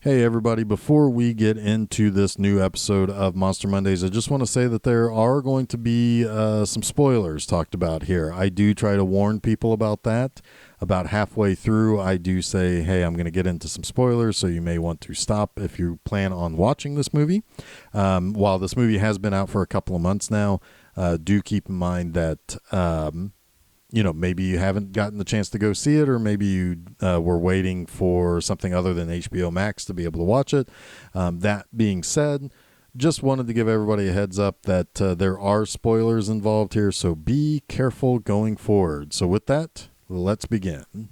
Hey everybody, before we get into this new episode of Monster Mondays, I just want to say that there are going to be some spoilers talked about here. I do try to warn people about that. About halfway through, I do say, hey, I'm going to get into some spoilers, so you may want to stop if you plan on watching this movie. While this movie has been out for a couple of months now, do keep in mind that maybe you haven't gotten the chance to go see it, or maybe you were waiting for something other than HBO Max to be able to watch it. That being said, just wanted to give everybody a heads up that there are spoilers involved here, so be careful going forward. So with that, let's begin.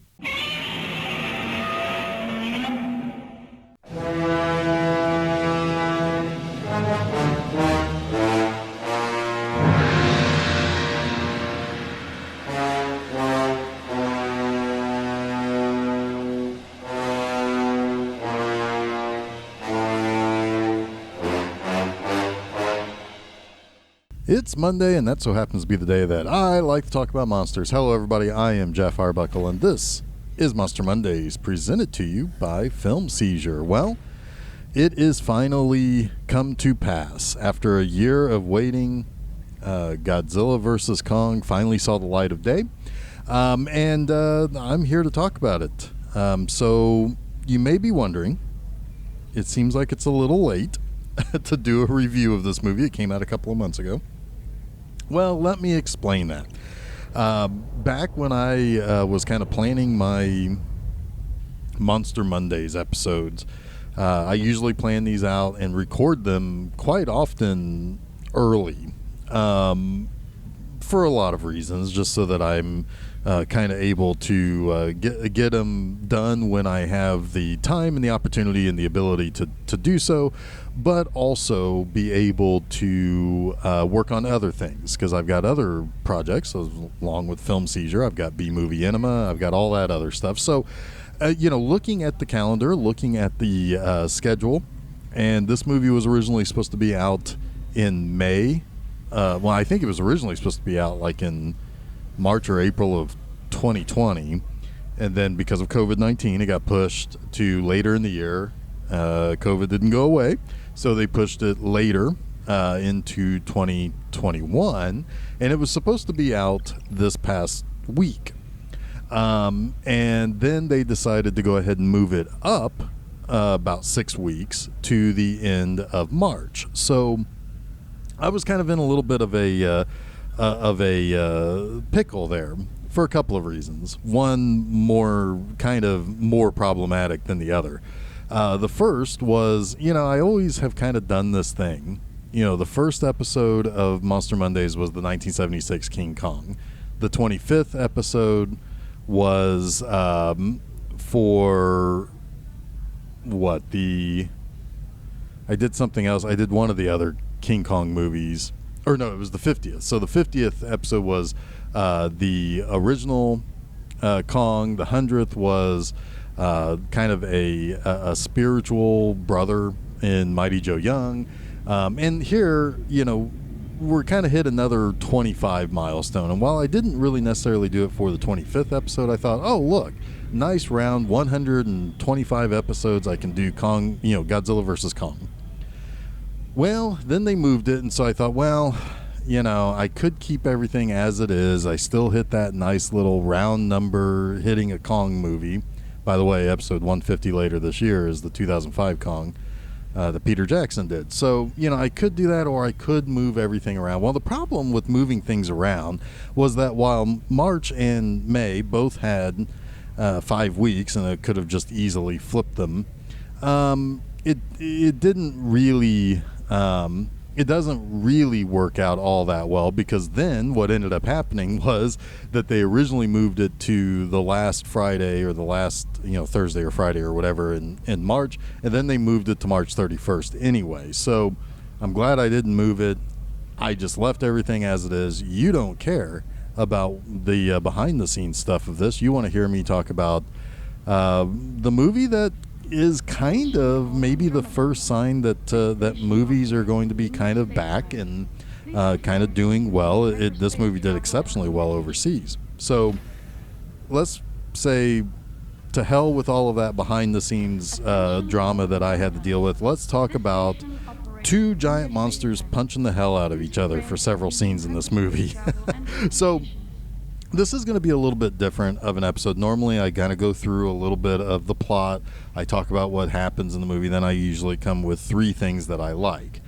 It's Monday, and that so happens to be the day that I like to talk about monsters. Hello, everybody. I am Jeff Arbuckle, and this is Monster Mondays, presented to you by Film Seizure. Well, it is finally come to pass. After a year of waiting, Godzilla vs. Kong finally saw the light of day, and I'm here to talk about it. So you may be wondering, it seems like it's a little late to do a review of this movie. It came out a couple of months ago. Well, let me explain that. Back when I was kind of planning my Monster Mondays episodes, I usually plan these out and record them quite often early, for a lot of reasons, just so that I'm kind of able to get them done when I have the time and the opportunity and the ability to do so, but also be able to work on other things, because I've got other projects along with Film Seizure. I've got B-Movie Enema. I've got all that other stuff. So, looking at the calendar, looking at the schedule, and this movie was originally supposed to be out in May. I think it was originally supposed to be out like in March or April of 2020, and then because of COVID-19 it got pushed to later in the year. COVID didn't go away, so they pushed it later into 2021, and it was supposed to be out this past week, and then they decided to go ahead and move it up about 6 weeks to the end of March. So I was kind of in a little bit of a pickle there for a couple of reasons. One more problematic than the other. The first was, I always have kind of done this thing. The first episode of Monster Mondays was the 1976 King Kong. The 25th episode was I did something else. I did one of the other King Kong movies. Or no, it was the 50th. So the 50th episode was the original Kong. The 100th was kind of a spiritual brother in Mighty Joe Young. And here, we're kind of hit another 25 milestone. And while I didn't really necessarily do it for the 25th episode, I thought, oh, look, nice round 125 episodes. I can do Kong, Godzilla versus Kong. Well, then they moved it, and so I thought, I could keep everything as it is. I still hit that nice little round number hitting a Kong movie. By the way, episode 150 later this year is the 2005 Kong that Peter Jackson did. So, I could do that, or I could move everything around. Well, the problem with moving things around was that while March and May both had 5 weeks, and it could have just easily flipped them, it didn't really... it doesn't really work out all that well, because then what ended up happening was that they originally moved it to the last Friday or the last Thursday or Friday or whatever in March, and then they moved it to March 31st anyway. So I'm glad I didn't move it. I just left everything as it is. You don't care about the behind the scenes stuff of this. You want to hear me talk about the movie that is kind of maybe the first sign that that movies are going to be kind of back and kind of doing well. This movie did exceptionally well overseas. So let's say to hell with all of that behind the scenes drama that I had to deal with. Let's talk about two giant monsters punching the hell out of each other for several scenes in this movie. So this is going to be a little bit different of an episode. Normally I kind of go through a little bit of the plot. I talk about what happens in the movie. Then I usually come with 3 things that I like.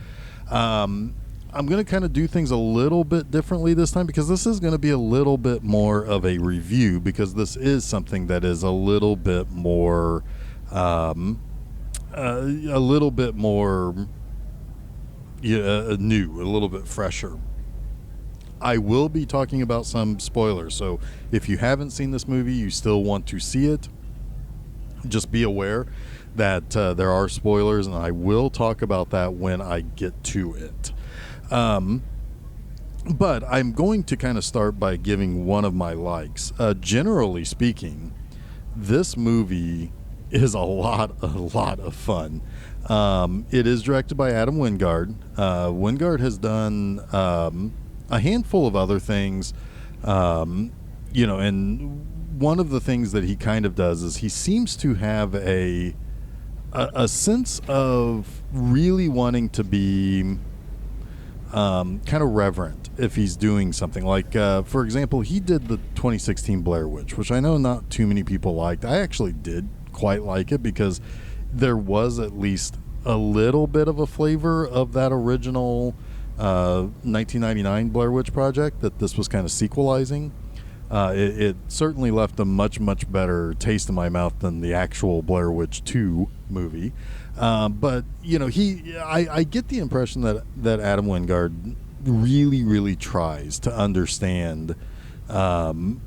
I'm going to kind of do things a little bit differently this time, because this is going to be a little bit more of a review, because this is something that is a little bit more new, a little bit fresher. I will be talking about some spoilers, so if you haven't seen this movie, you still want to see it, just be aware that there are spoilers, and I will talk about that when I get to it. But I'm going to kind of start by giving one of my likes. Generally speaking, this movie is a lot of fun. It is directed by Adam Wingard. Wingard has done a handful of other things, and one of the things that he kind of does is he seems to have a sense of really wanting to be kind of reverent if he's doing something. Like, for example, he did the 2016 Blair Witch, which I know not too many people liked. I actually did quite like it, because there was at least a little bit of a flavor of that original 1999 Blair Witch Project that this was kind of sequelizing. It certainly left a much better taste in my mouth than the actual Blair Witch 2 movie. But I get the impression that Adam Wingard really tries to understand some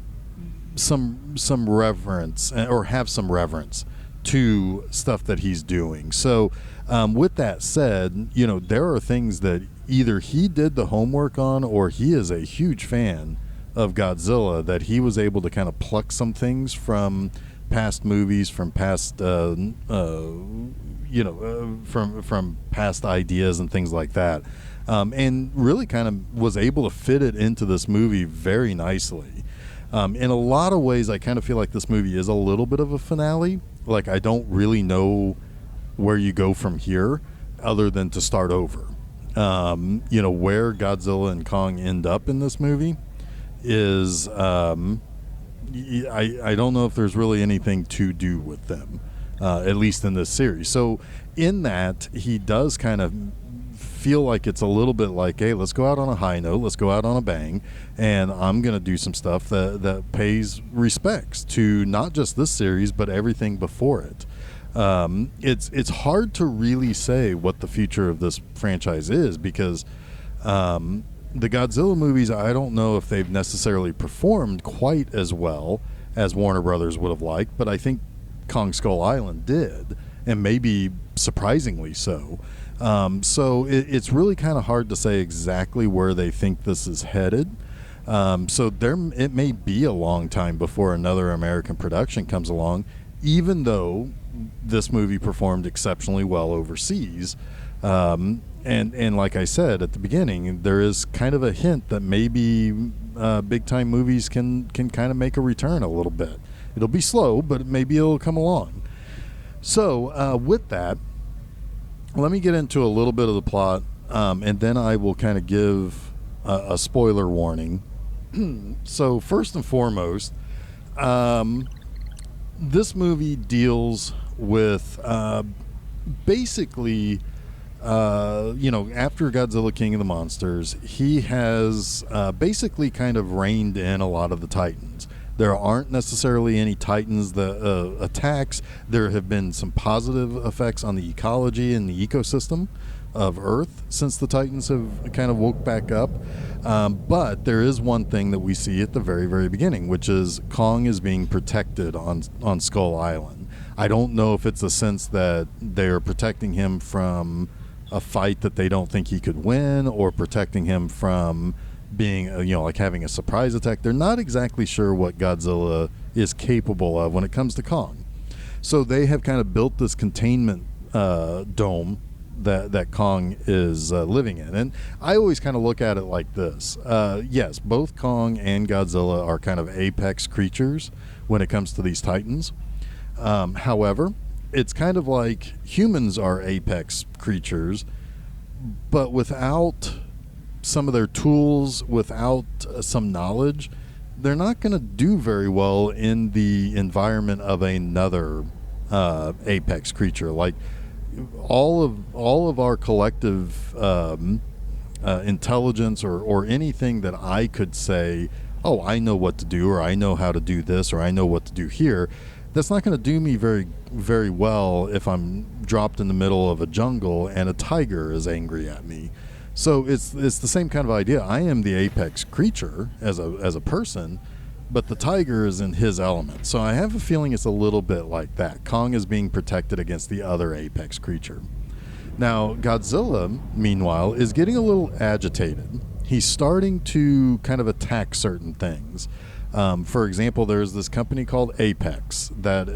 reverence, or have some reverence to stuff that he's doing. So with that said, there are things that either he did the homework on, or he is a huge fan of Godzilla, that he was able to kind of pluck some things from past movies, from past from past ideas and things like that, and really kind of was able to fit it into this movie very nicely. In a lot of ways, I kind of feel like this movie is a little bit of a finale. Like, I don't really know where you go from here other than to start over. Where Godzilla and Kong end up in this movie is I don't know if there's really anything to do with them, at least in this series. So in that, he does kind of feel like it's a little bit like, hey, let's go out on a high note, let's go out on a bang, and I'm going to do some stuff that pays respects to not just this series, but everything before it. It's hard to really say what the future of this franchise is, because the Godzilla movies, I don't know if they've necessarily performed quite as well as Warner Brothers would have liked, but I think Kong Skull Island did, and maybe surprisingly so. So it's really kind of hard to say exactly where they think this is headed. So it may be a long time before another American production comes along, even though this movie performed exceptionally well overseas. And like I said at the beginning, there is kind of a hint that maybe big time movies can kind of make a return a little bit. It'll be slow, but maybe it'll come along. So with that, let me get into a little bit of the plot, and then I will kind of give a spoiler warning. So first and foremost, this movie deals with basically, after Godzilla King of the Monsters, he has basically kind of reined in a lot of the Titans. There aren't necessarily any Titans that attacks. There have been some positive effects on the ecology and the ecosystem of Earth since the Titans have kind of woke back up. But there is one thing that we see at the very, very beginning, which is Kong is being protected on Skull Island. I don't know if it's a sense that they're protecting him from a fight that they don't think he could win, or protecting him from being, like having a surprise attack. They're not exactly sure what Godzilla is capable of when it comes to Kong. So they have kind of built this containment dome that Kong is living in. And I always kind of look at it like this. Yes, both Kong and Godzilla are kind of apex creatures when it comes to these Titans. However, it's kind of like humans are apex creatures, but without some of their tools, without some knowledge, they're not going to do very well in the environment of another apex creature. Like all of our collective intelligence, or anything that I could say, oh, I know what to do, or I know how to do this, or I know what to do here. That's not going to do me very, very well if I'm dropped in the middle of a jungle and a tiger is angry at me. So it's the same kind of idea. I am the apex creature as a person, but the tiger is in his element. So I have a feeling it's a little bit like that. Kong is being protected against the other apex creature. Now, Godzilla, meanwhile, is getting a little agitated. He's starting to kind of attack certain things. For example, there's this company called Apex that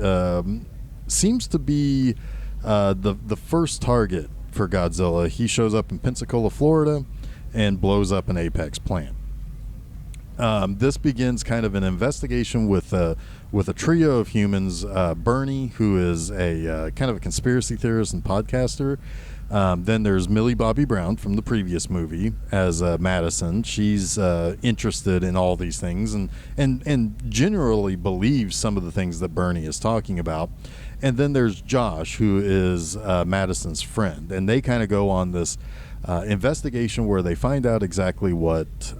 seems to be the first target for Godzilla. He shows up in Pensacola, Florida, and blows up an Apex plant. This begins kind of an investigation with a trio of humans. Bernie, who is a kind of a conspiracy theorist and podcaster. Then there's Millie Bobby Brown from the previous movie as Madison. She's interested in all these things and generally believes some of the things that Bernie is talking about. And then there's Josh, who is Madison's friend. And they kind of go on this investigation where they find out exactly what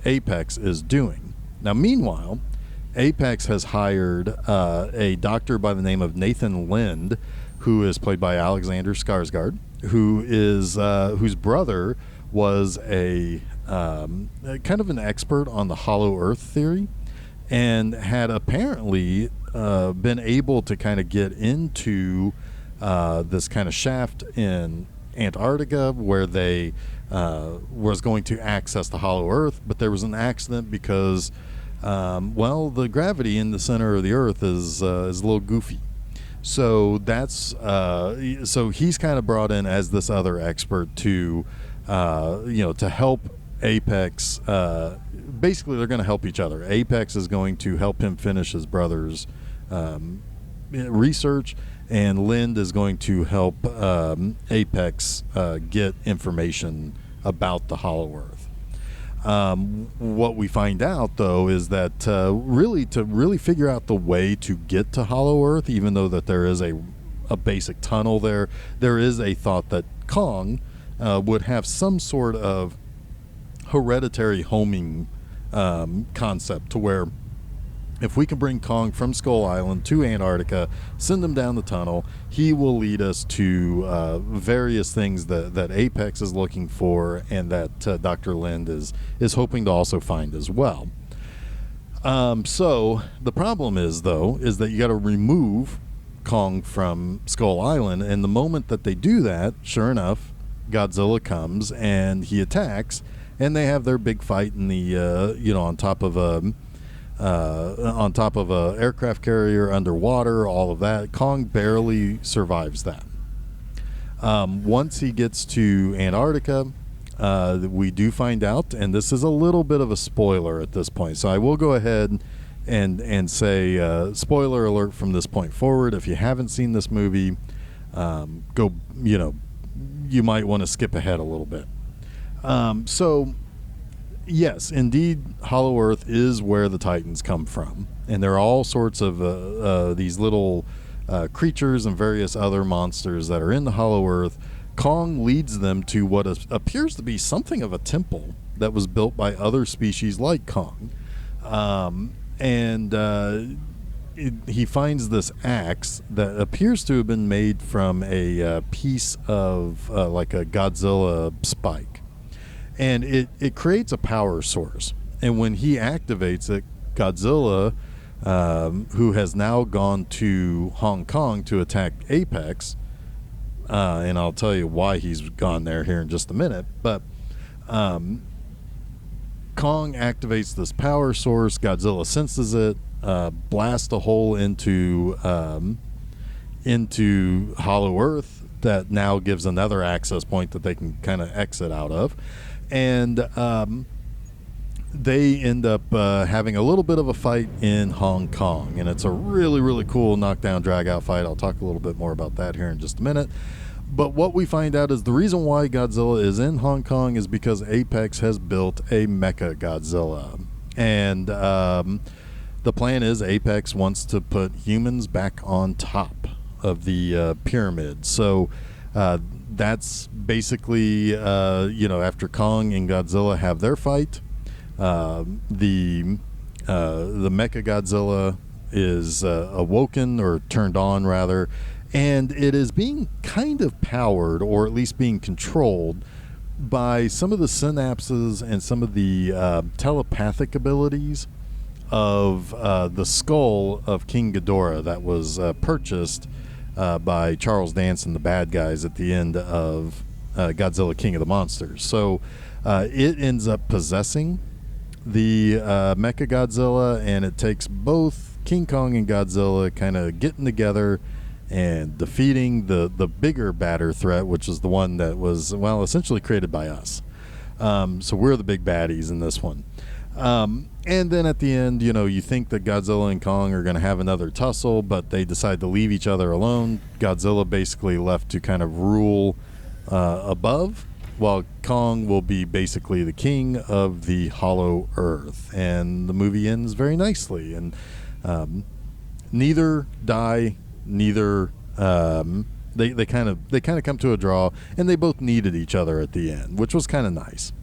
Apex is doing. Now, meanwhile, Apex has hired a doctor by the name of Nathan Lind, who is played by Alexander Skarsgård, whose brother was a kind of an expert on the Hollow Earth theory, and had apparently been able to kind of get into this kind of shaft in Antarctica where they was going to access the Hollow Earth, but there was an accident because, the gravity in the center of the Earth is a little goofy. So that's so he's kind of brought in as this other expert to to help Apex. Basically, they're going to help each other. Apex is going to help him finish his brother's research, and Lind is going to help Apex get information about the Hollow Earth. What we find out, though, is that to really figure out the way to get to Hollow Earth, even though that there is a basic tunnel there is a thought that Kong would have some sort of hereditary homing concept, to where if we can bring Kong from Skull Island to Antarctica, send him down the tunnel, he will lead us to various things that Apex is looking for, and that Dr. Lind is hoping to also find as well. So the problem is that you got to remove Kong from Skull Island, and the moment that they do that, sure enough, Godzilla comes and he attacks, and they have their big fight in the on top of a aircraft carrier underwater, all of that. Kong barely survives that. Once he gets to Antarctica, we do find out, and this is a little bit of a spoiler at this point, so I will go ahead and say spoiler alert from this point forward. If you haven't seen this movie, you might want to skip ahead a little bit. So yes, indeed, Hollow Earth is where the Titans come from, and there are all sorts of these little creatures and various other monsters that are in the Hollow Earth. Kong leads them to what appears to be something of a temple that was built by other species like Kong, he finds this axe that appears to have been made from a piece of like a Godzilla spike. And it creates a power source. And when he activates it, Godzilla, who has now gone to Hong Kong to attack Apex, and I'll tell you why he's gone there here in just a minute, but Kong activates this power source. Godzilla senses it, blasts a hole into Hollow Earth that now gives another access point that they can kind of exit out of. And they end up having a little bit of a fight in Hong Kong, and it's a really, really cool knockdown, drag-out fight. I'll talk a little bit more about that here in just a minute. But what we find out is the reason why Godzilla is in Hong Kong is because Apex has built a Mecha Godzilla. And the plan is Apex wants to put humans back on top of the pyramid. So that's basically, after Kong and Godzilla have their fight, the Mecha Godzilla is awoken, or turned on rather, and it is being kind of powered, or at least being controlled, by some of the synapses and some of the telepathic abilities of the skull of King Ghidorah that was purchased by Charles Dance and the bad guys at the end of Godzilla King of the Monsters. So it ends up possessing the Mecha Godzilla, and it takes both King Kong and Godzilla kind of getting together and defeating the bigger, badder threat, which is the one that was, well, essentially created by us. So we're the big baddies in this one. And then at the end, you think that Godzilla and Kong are going to have another tussle, but they decide to leave each other alone. Godzilla basically left to kind of rule above, while Kong will be basically the king of the Hollow Earth. And the movie ends very nicely. And neither die, neither they kind of come to a draw, and they both needed each other at the end, which was kind of nice.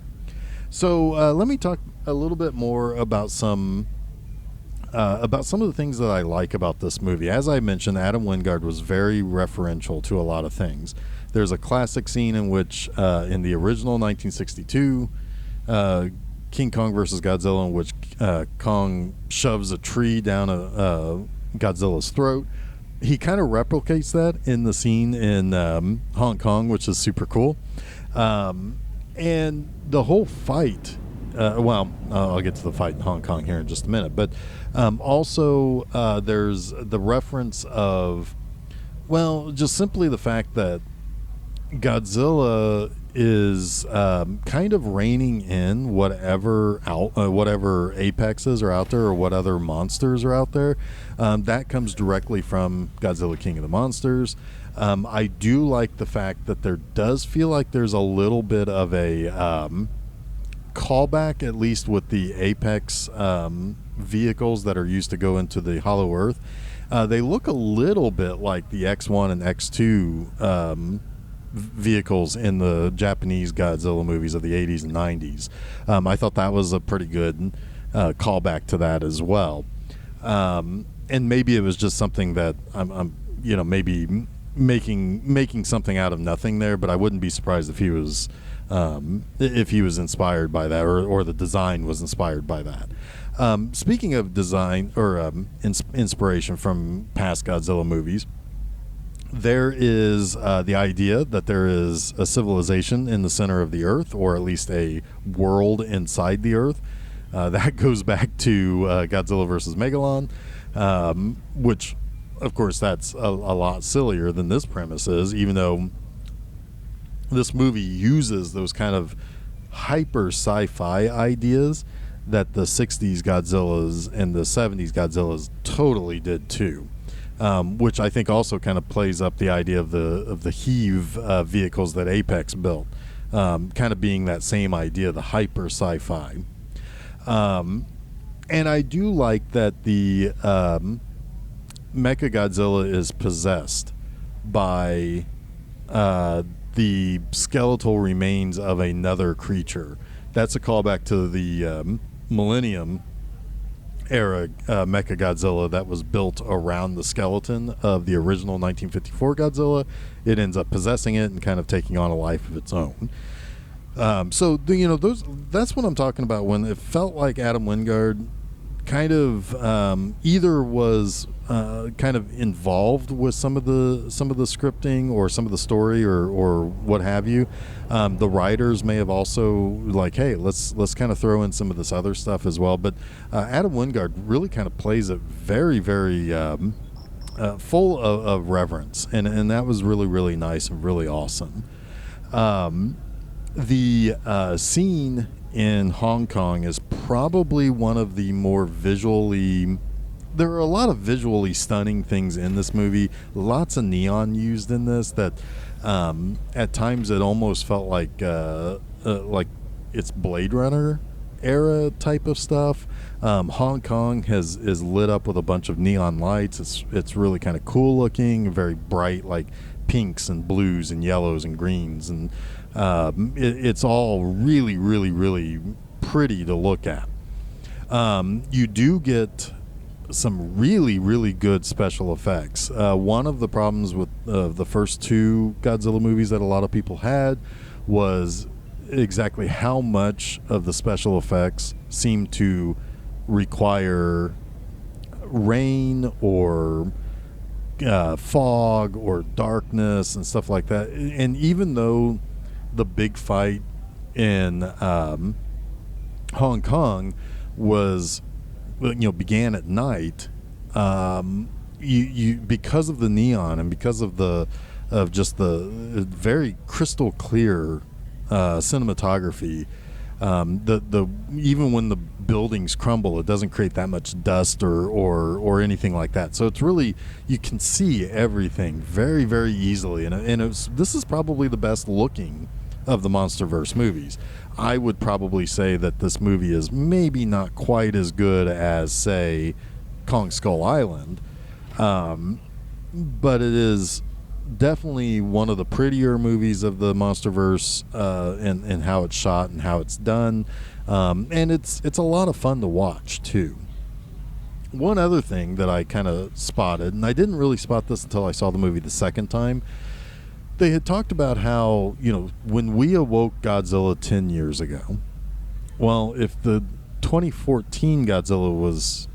So let me talk a little bit more about some of the things that I like about this movie. As I mentioned, Adam Wingard was very referential to a lot of things. There's a classic scene in which, in the original 1962 King Kong versus Godzilla, in which Kong shoves a tree down Godzilla's throat. He kind of replicates that in the scene in Hong Kong, which is super cool. And the whole fight, I'll get to the fight in Hong Kong here in just a minute, but also there's the reference of, just simply the fact that Godzilla is kind of reining in whatever apexes are out there, or what other monsters are out there. That comes directly from Godzilla King of the Monsters. I do like the fact that there does feel like there's a little bit of a callback, at least with the Apex vehicles that are used to go into the Hollow Earth. They look a little bit like the X1 and X2 vehicles in the Japanese Godzilla movies of the 80s and 90s. I thought that was a pretty good callback to that as well. And maybe it was just something that I'm maybe making something out of nothing there, but I wouldn't be surprised if he was inspired by that, or the design was inspired by that. Speaking of design or inspiration from past Godzilla movies, there is the idea that there is a civilization in the center of the Earth, or at least a world inside the Earth. That goes back to Godzilla versus Megalon, which, of course, that's a lot sillier than this premise is, even though this movie uses those kind of hyper sci-fi ideas that the 60s Godzillas and the 70s Godzillas totally did too. Which I think also kind of plays up the idea of the heave vehicles that Apex built, kind of being that same idea, the hyper sci-fi. And I do like that the Mecha Godzilla is possessed by the skeletal remains of another creature. That's a callback to the Millennium era Mecha Godzilla that was built around the skeleton of the original 1954 Godzilla. It ends up possessing it and kind of taking on a life of its own. That's what I'm talking about when it felt like Adam Wingard kind of either was kind of involved with some of the scripting or some of the story or what have you. The writers may have also like, hey, let's kind of throw in some of this other stuff as well. But Adam Wingard really kind of plays it very, very full of reverence, and that was really, really nice and really awesome. The scene in Hong Kong is probably one of the more visually. There are a lot of visually stunning things in this movie. Lots of neon used in this that at times it almost felt like it's Blade Runner era type of stuff. Hong Kong is lit up with a bunch of neon lights. It's really kind of cool looking, very bright, like pinks and blues and yellows and greens, and it's all really, really, really pretty to look at. You do get some really, really good special effects. One of the problems with the first two Godzilla movies that a lot of people had was exactly how much of the special effects seemed to require rain or fog or darkness and stuff like that. And even though the big fight in Hong Kong was, began at night, you because of the neon and because of just the very crystal clear cinematography, the even when the buildings crumble, it doesn't create that much dust or anything like that. So it's really, you can see everything very, very easily, and this is probably the best looking of the MonsterVerse movies. I would probably say that this movie is maybe not quite as good as, say, Kong Skull Island, but it is definitely one of the prettier movies of the MonsterVerse, and how it's shot and how it's done, and it's a lot of fun to watch too. One other thing that I kind of spotted, and I didn't really spot this until I saw the movie the second time, they had talked about how, when we awoke Godzilla 10 years ago, well, if the 2014 Godzilla was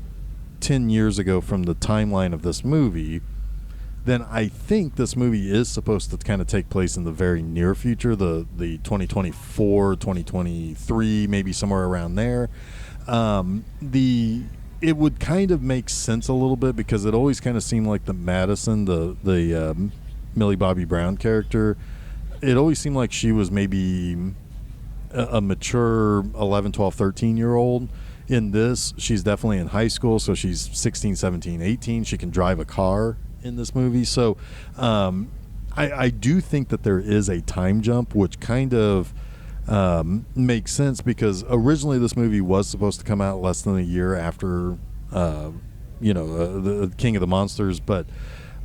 10 years ago from the timeline of this movie, then I think this movie is supposed to kind of take place in the very near future, the 2024, 2023, maybe somewhere around there. It would kind of make sense a little bit, because it always kind of seemed like the Madison, the Millie Bobby Brown character, it always seemed like she was maybe a mature 11, 12, 13-year-old. In this, she's definitely in high school, so she's 16, 17, 18. She can drive a car in this movie. So I do think that there is a time jump, which kind of makes sense, because originally this movie was supposed to come out less than a year after the King of the Monsters, but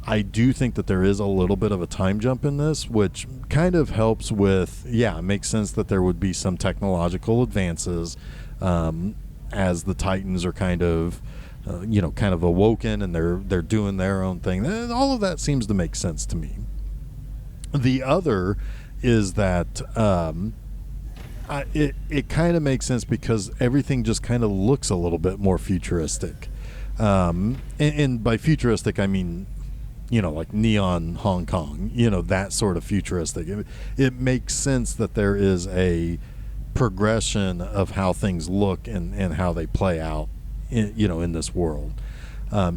I do think that there is a little bit of a time jump in this, which kind of helps with, it makes sense that there would be some technological advances as the Titans are kind of awoken, and they're doing their own thing. And all of that seems to make sense to me. The other is that it kind of makes sense because everything just kind of looks a little bit more futuristic. And by futuristic, I mean, like neon Hong Kong, that sort of futuristic. It makes sense that there is a progression of how things look and how they play out, in this world. I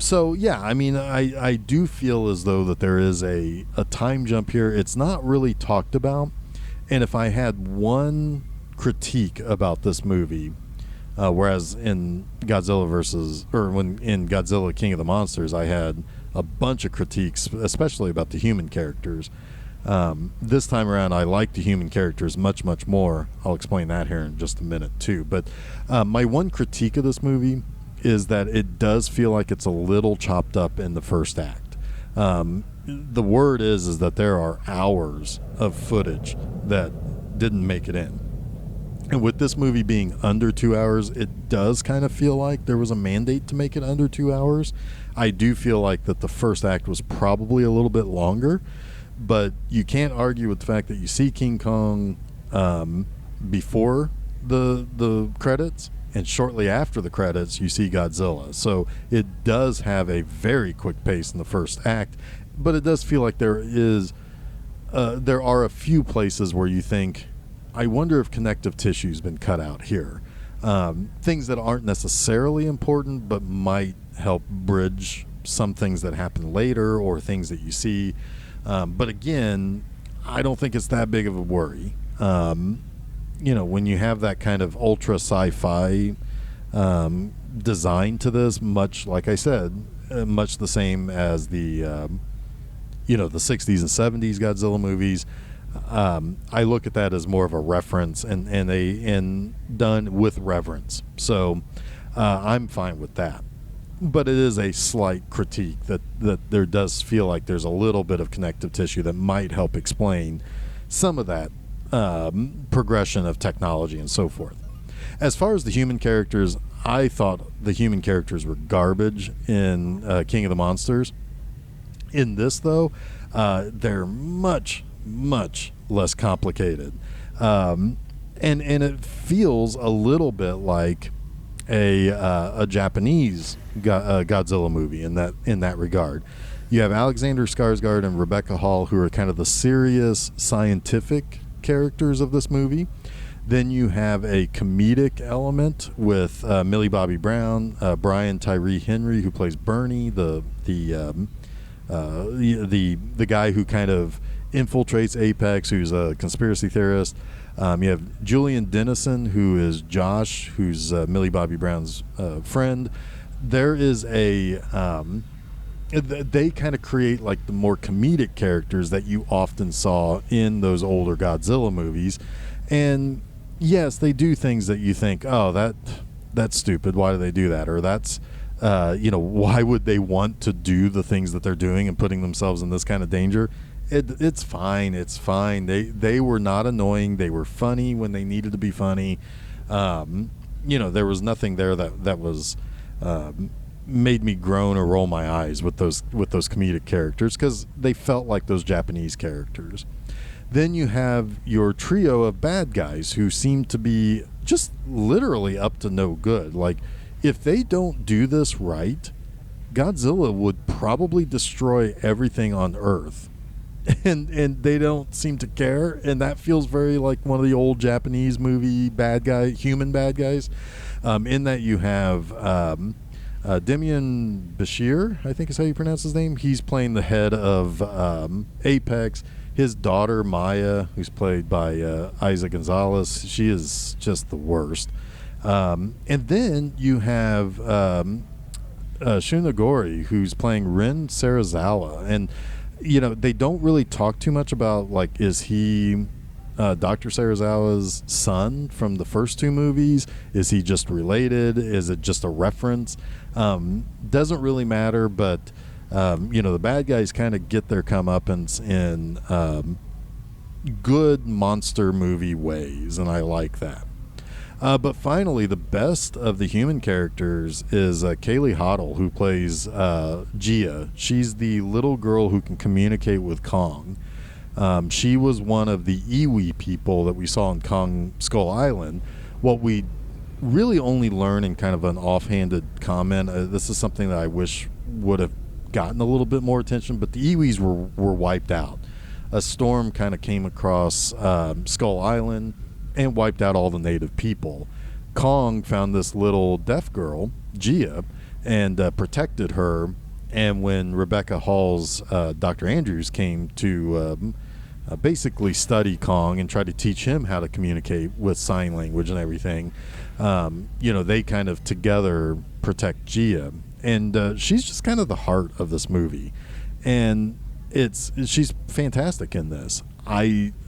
do feel as though that there is a time jump here. It's not really talked about. And if I had one critique about this movie, whereas in in Godzilla King of the Monsters, I had a bunch of critiques, especially about the human characters. This time around, I like the human characters much, much more. I'll explain that here in just a minute too. But my one critique of this movie is that it does feel like it's a little chopped up in the first act. The word is that there are hours of footage that didn't make it in. And with this movie being under 2 hours, it does kind of feel like there was a mandate to make it under 2 hours. I do feel like that the first act was probably a little bit longer, but you can't argue with the fact that you see King Kong before the credits, and shortly after the credits you see Godzilla. So it does have a very quick pace in the first act, but it does feel like there are a few places where you think, I wonder if connective tissue's been cut out here. Things that aren't necessarily important but might help bridge some things that happen later or things that you see. But again, I don't think it's that big of a worry. when you have that kind of ultra sci-fi design to this, much like I said, much the same as the the 60s and 70s Godzilla movies. I look at that as more of a reference and done with reverence. So I'm fine with that. But it is a slight critique that there does feel like there's a little bit of connective tissue that might help explain some of that progression of technology and so forth. As far as the human characters, I thought the human characters were garbage in King of the Monsters. In this, though, they're much, much less complicated. And it feels a little bit like a Japanese Godzilla movie in that regard. You have Alexander Skarsgård and Rebecca Hall, who are kind of the serious scientific characters of this movie. Then you have a comedic element with Millie Bobby Brown, Brian Tyree Henry, who plays Bernie, the guy who kind of infiltrates Apex, who's a conspiracy theorist. You have Julian Dennison, who is Josh, who's Millie Bobby Brown's friend. There is they kind of create like the more comedic characters that you often saw in those older Godzilla movies. And yes, they do things that you think, oh, that's stupid. Why do they do that? Or that's, why would they want to do the things that they're doing and putting themselves in this kind of danger? It's fine. It's fine. They were not annoying. They were funny when they needed to be funny. There was nothing there that was made me groan or roll my eyes with those comedic characters, because they felt like those Japanese characters. Then you have your trio of bad guys who seem to be just literally up to no good. Like, if they don't do this right, Godzilla would probably destroy everything on Earth. And they don't seem to care, and that feels very like one of the old Japanese movie human bad guys. In that you have Demian Bashir, I think is how you pronounce his name. He's playing the head of Apex. His daughter Maya, who's played by Isa Gonzalez, she is just the worst. And then you have Shunagori, who's playing Rin Sarazawa, and they don't really talk too much about, like, is he Dr. Sarazawa's son from the first two movies? Is he just related? Is it just a reference? Doesn't really matter, but the bad guys kind of get their comeuppance in good monster movie ways, and I like that. But finally, the best of the human characters is Kaylee Hoddle, who plays Gia. She's the little girl who can communicate with Kong. She was one of the Iwi people that we saw in Kong Skull Island. What we really only learn in kind of an offhanded comment, this is something that I wish would have gotten a little bit more attention, but the Iwis were wiped out. A storm kind of came across Skull Island and wiped out all the native people. Kong found this little deaf girl, Gia, and protected her. And when Rebecca Hall's Dr. Andrews came to basically study Kong and try to teach him how to communicate with sign language and everything, they kind of together protect Gia. And she's just kind of the heart of this movie. And she's fantastic in this.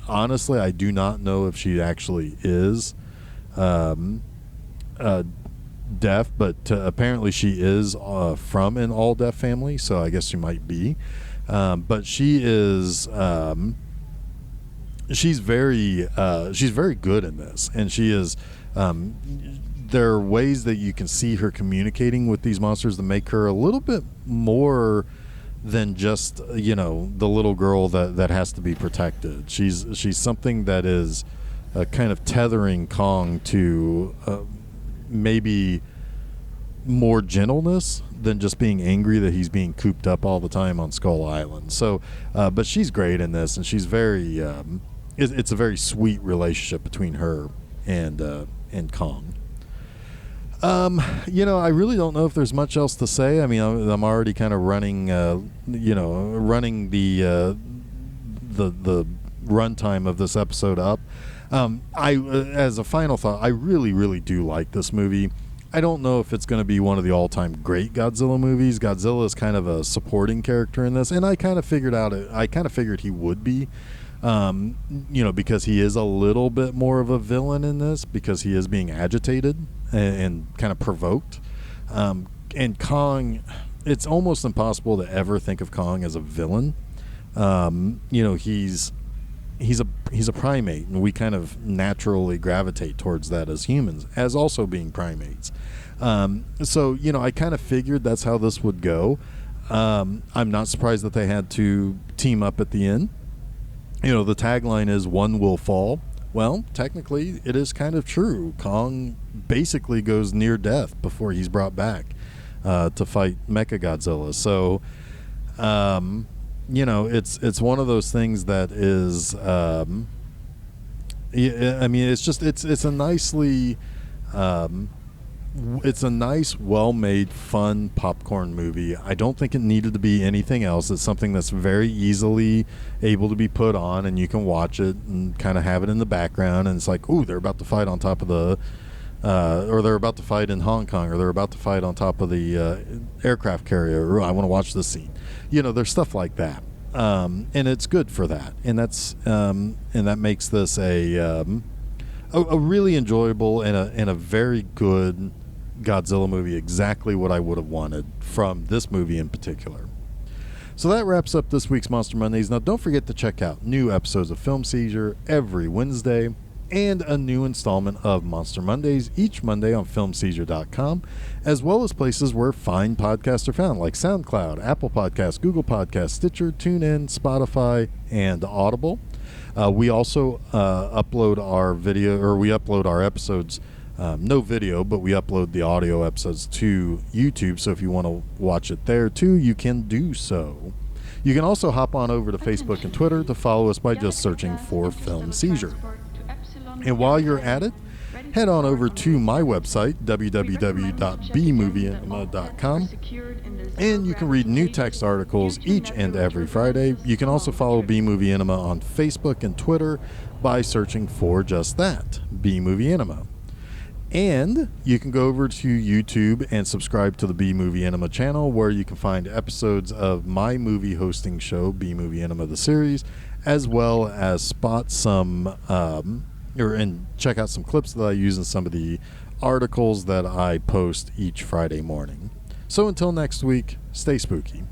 Honestly, I do not know if she actually is deaf, but apparently she is from an all-deaf family, so I guess she might be. But she is she's very good in this, and she is. There are ways that you can see her communicating with these monsters that make her a little bit more than just the little girl that has to be protected. She's something that is kind of tethering Kong to maybe more gentleness than just being angry that he's being cooped up all the time on Skull Island. So, but she's great in this, and she's very. It's a very sweet relationship between her and Kong. I really don't know if there's much else to say. I mean, I'm already kind of running the runtime of this episode up. As a final thought, I really, really do like this movie. I don't know if it's going to be one of the all-time great Godzilla movies. Godzilla is kind of a supporting character in this, and I kind of figured he would be, because he is a little bit more of a villain in this because he is being agitated and kind of provoked. And Kong, it's almost impossible to ever think of Kong as a villain. He's a primate, and we kind of naturally gravitate towards that as humans, as also being primates. So I kind of figured that's how this would go. I'm not surprised that they had to team up at the end. The tagline is "One will fall." Well, technically, it is kind of true. Kong basically goes near death before he's brought back to fight Mechagodzilla. So, it's one of those things that is, it's a nice, well-made, fun popcorn movie. I don't think it needed to be anything else. It's something that's very easily able to be put on, and you can watch it and kind of have it in the background. And it's like, ooh, they're about to fight on top of the, or they're about to fight in Hong Kong, or they're about to fight on top of the aircraft carrier. Or I want to watch this scene. There's stuff like that, and it's good for that. And that makes this a really enjoyable and a very good Godzilla movie, exactly what I would have wanted from this movie in particular. So that wraps up this week's Monster Mondays. Now, don't forget to check out new episodes of Film Seizure every Wednesday and a new installment of Monster Mondays each Monday on FilmSeizure.com, as well as places where fine podcasts are found, like SoundCloud, Apple Podcasts, Google Podcasts, Stitcher, TuneIn, Spotify, and Audible. We also upload our episodes, no video, but we upload the audio episodes to YouTube. So if you want to watch it there too, you can do so. You can also hop on over to Facebook and Twitter to follow us by just searching for Film Seizure. And while you're at it, head on over to my website, www.bmovieanima.com, and you can read new text articles each and every Friday. You can also follow B Movie Anima on Facebook and Twitter by searching for just that, B Movie Anima. And you can go over to YouTube and subscribe to the B Movie Anima channel, where you can find episodes of my movie hosting show, B Movie Anima the series, as well as spot some and check out some clips that I use in some of the articles that I post each Friday morning. So until next week, stay spooky.